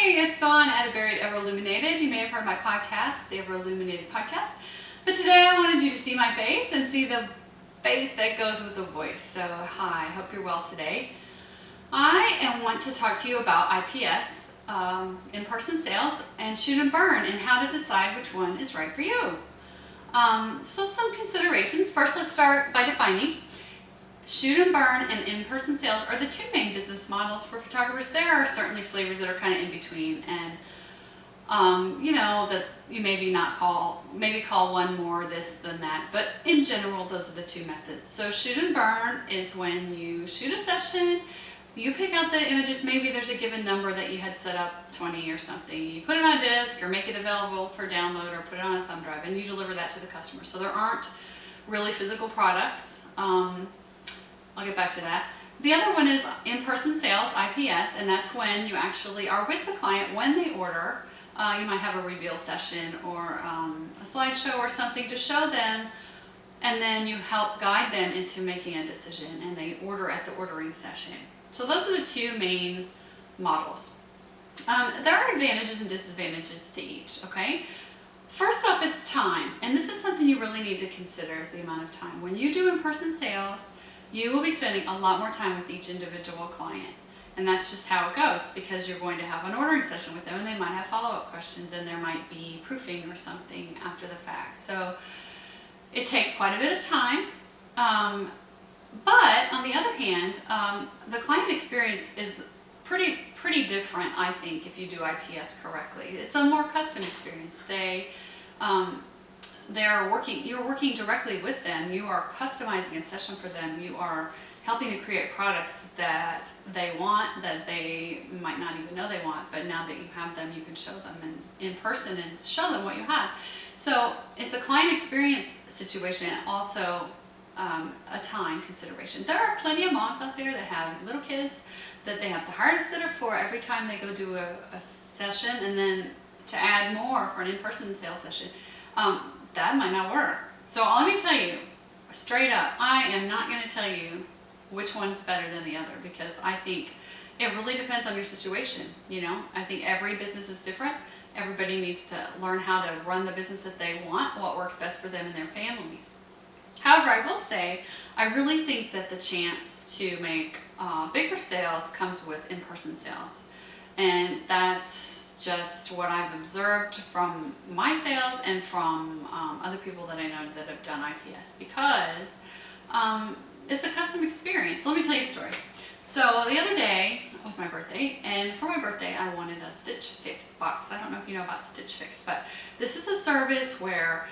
Hey, it's Dawn at Buried Ever Illuminated. You may have heard my podcast, the Ever Illuminated Podcast. But today I wanted you to see my face and see the face that goes with the voice. So hi, hope you're well today. I want to talk to you about IPS, in-person sales, and shoot and burn, and how to decide which one is right for you. So some considerations. First, let's start by defining. Shoot and burn and in-person sales are the two main business models for photographers. There are certainly flavors that are kind of in between, and that you maybe call one more this than that, but in general those are the two methods. So shoot and burn is when you shoot a session, you pick out the images, maybe there's a given number that you had set up, 20 or something, you put it on a disc or make it available for download or put it on a thumb drive, and you deliver that to the customer. So there aren't really physical products. I'll get back to that. The other one is in-person sales, IPS, and that's when you actually are with the client when they order. You might have a reveal session or a slideshow or something to show them, and then you help guide them into making a decision, and they order at the ordering session. So those are the two main models. There are advantages and disadvantages to each, okay? First off, it's time, and this is something you really need to consider, is the amount of time. When you do in-person sales, you will be spending a lot more time with each individual client. And that's just how it goes, because you're going to have an ordering session with them, and they might have follow-up questions, and there might be proofing or something after the fact. So it takes quite a bit of time. But on the other hand, the client experience is pretty different, I think, if you do IPS correctly. It's a more custom experience. You're working directly with them. You are customizing a session for them. You are helping to create products that they want, that they might not even know they want, but now that you have them, you can show them in person and show them what you have. So it's a client experience situation, and also a time consideration. There are plenty of moms out there that have little kids that they have to hire a sitter for every time they go do a session, and then to add more for an in-person sales session. That might not work. So let me tell you, straight up, I am not going to tell you which one's better than the other, because I think it really depends on your situation. I think every business is different. Everybody needs to learn how to run the business that they want, what works best for them and their families. However, I will say, I really think that the chance to make bigger sales comes with in-person sales. And that's just what I've observed from my sales and from other people that I know that have done IPS, because it's a custom experience. Let me tell you a story. So the other day, it was my birthday, and for my birthday I wanted a Stitch Fix box. I don't know if you know about Stitch Fix, but this is a service where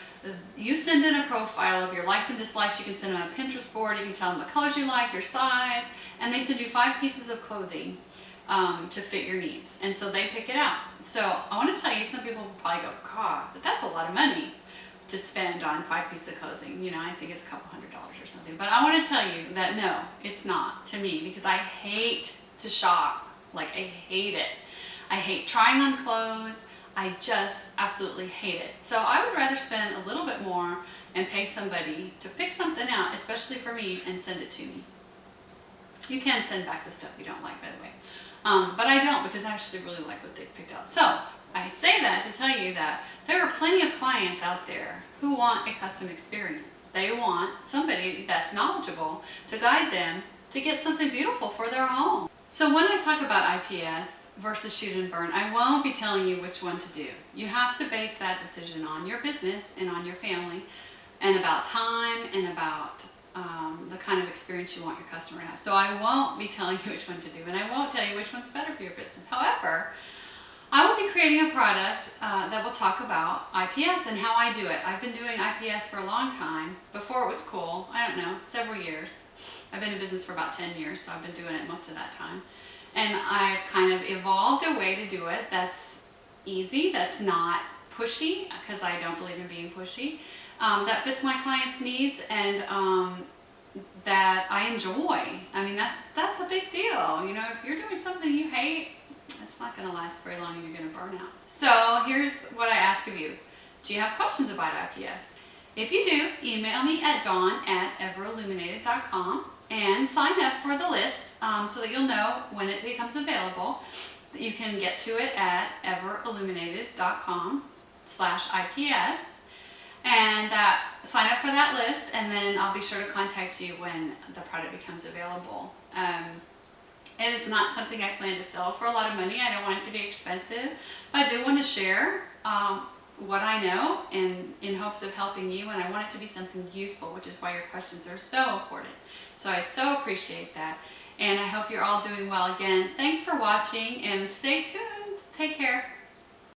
you send in a profile of your likes and dislikes. You can send them a Pinterest board, you can tell them the colors you like, your size, and they send you 5 pieces of clothing to fit your needs, and so they pick it out. So I want to tell you, some people will probably go, God, but that's a lot of money to spend on 5 pieces of clothing. I think it's a couple $100s or something. But I want to tell you that no, it's not to me, because I hate to shop. Like, I hate it. I hate trying on clothes. I just absolutely hate it. So I would rather spend a little bit more and pay somebody to pick something out, especially for me, and send it to me. You can send back the stuff you don't like, by the way. But I don't, because I actually really like what they've picked out. So I say that to tell you that there are plenty of clients out there who want a custom experience. They want somebody that's knowledgeable to guide them to get something beautiful for their home. So when I talk about IPS versus shoot and burn, I won't be telling you which one to do. You have to base that decision on your business and on your family, and about time, and about the kind of experience you want your customer to have. So I won't be telling you which one to do, and I won't tell you which one's better for your business. However, I will be creating a product that will talk about IPS and how I do it. I've been doing IPS for a long time. Before it was cool, I don't know, several years. I've been in business for about 10 years, so I've been doing it most of that time. And I've kind of evolved a way to do it that's easy, that's not pushy, because I don't believe in being pushy, that fits my clients' needs, and that I enjoy. I mean, that's a big deal. If you're doing something you hate, it's not going to last very long, and you're going to burn out. So here's what I ask of you. Do you have questions about IPS? If you do, email me at dawn@everilluminated.com and sign up for the list so that you'll know when it becomes available. You can get to it at everilluminated.com/IPS, and sign up for that list, and then I'll be sure to contact you when the product becomes available. It is not something I plan to sell for a lot of money. I don't want it to be expensive, but I do want to share what I know in hopes of helping you, and I want it to be something useful, which is why your questions are so important. So I'd so appreciate that, and I hope you're all doing well. Again, thanks for watching, and stay tuned. Take care.